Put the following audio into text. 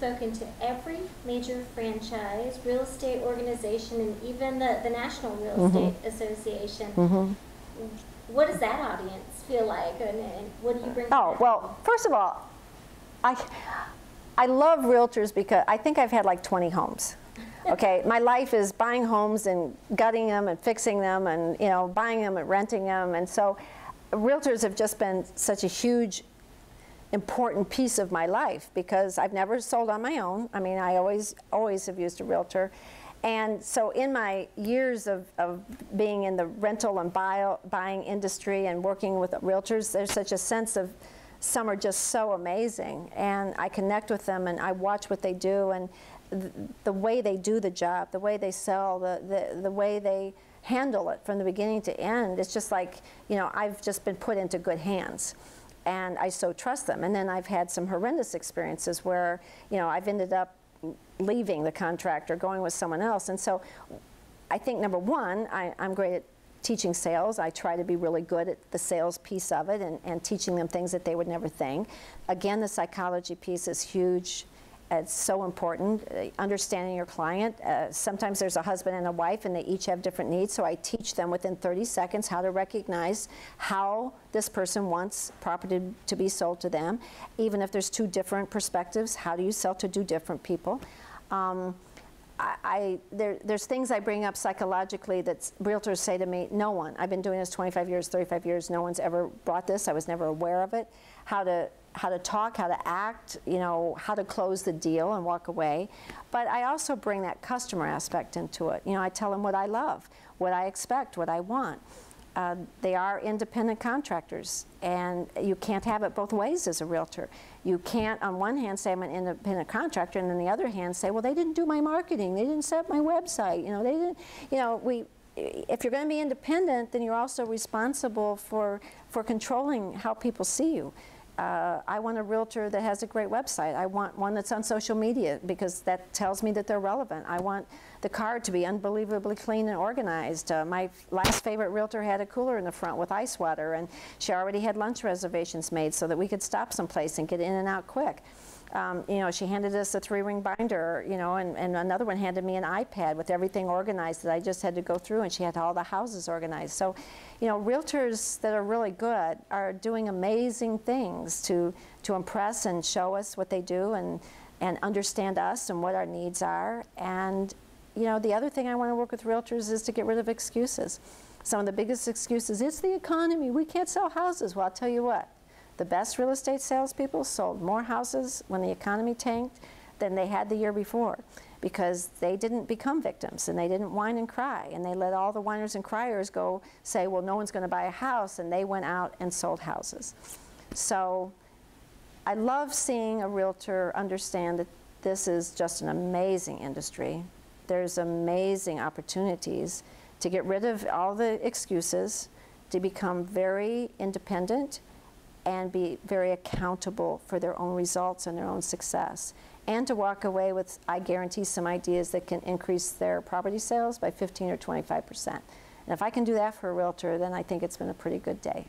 spoken to every major franchise, real estate organization, and even the National Real Estate Association. What does that audience feel like, and what do you bring? Oh, well, first of all, I love realtors because I think I've had like 20 homes. Okay, my life is buying homes and gutting them and fixing them and, you know, buying them and renting them. And so realtors have just been such a huge, important piece of my life because I've never sold on my own. I mean, I always have used a realtor. And so in my years of being in the rental and buying industry and working with realtors, there's such a sense of some are just so amazing. And I connect with them and I watch what they do and the way they do the job, the way they sell, the way they handle it from the beginning to end. It's just like, you know, I've just been put into good hands. And I so trust them. And then I've had some horrendous experiences where, you know, I've ended up leaving the contract or going with someone else. And so I think, number one, I'm great at teaching sales. I try to be really good at the sales piece of it and teaching them things that they would never think. Again, the psychology piece is huge. It's so important, understanding your client. Sometimes there's a husband and a wife and they each have different needs, so I teach them within 30 seconds how to recognize how this person wants property to be sold to them. Even if there's two different perspectives, how do you sell to two different people? There's things I bring up psychologically that realtors say to me, no one, I've been doing this 25 years, 35 years, no one's ever brought this, I was never aware of it. How to talk, how to act, you know, how to close the deal and walk away. But I also bring that customer aspect into it. You know, I tell them what I love, what I expect, what I want. They are independent contractors, and you can't have it both ways as a realtor. You can't, on one hand, say I'm an independent contractor, and on the other hand, say, well, they didn't do my marketing, they didn't set up my website, you know, they didn't, you know, if you're going to be independent, then you're also responsible for controlling how people see you. I want a realtor that has a great website. I want one that's on social media because that tells me that they're relevant. I want the card to be unbelievably clean and organized. My last favorite realtor had a cooler in the front with ice water, and she already had lunch reservations made so that we could stop someplace and get in and out quick. You know, she handed us a 3-ring binder, you know, and another one handed me an iPad with everything organized that I just had to go through, and she had all the houses organized. So, you know, realtors that are really good are doing amazing things to impress and show us what they do and understand us and what our needs are. And, you know, the other thing I want to work with realtors is to get rid of excuses. Some of the biggest excuses, it's the economy, we can't sell houses. Well, I'll tell you what. The best real estate salespeople sold more houses when the economy tanked than they had the year before because they didn't become victims and they didn't whine and cry, and they let all the whiners and criers go say, well, no one's going to buy a house, and they went out and sold houses. So I love seeing a realtor understand that this is just an amazing industry. There's amazing opportunities to get rid of all the excuses, to become very independent and be very accountable for their own results and their own success. And to walk away with, I guarantee, some ideas that can increase their property sales by 15 or 25%. And if I can do that for a realtor, then I think it's been a pretty good day.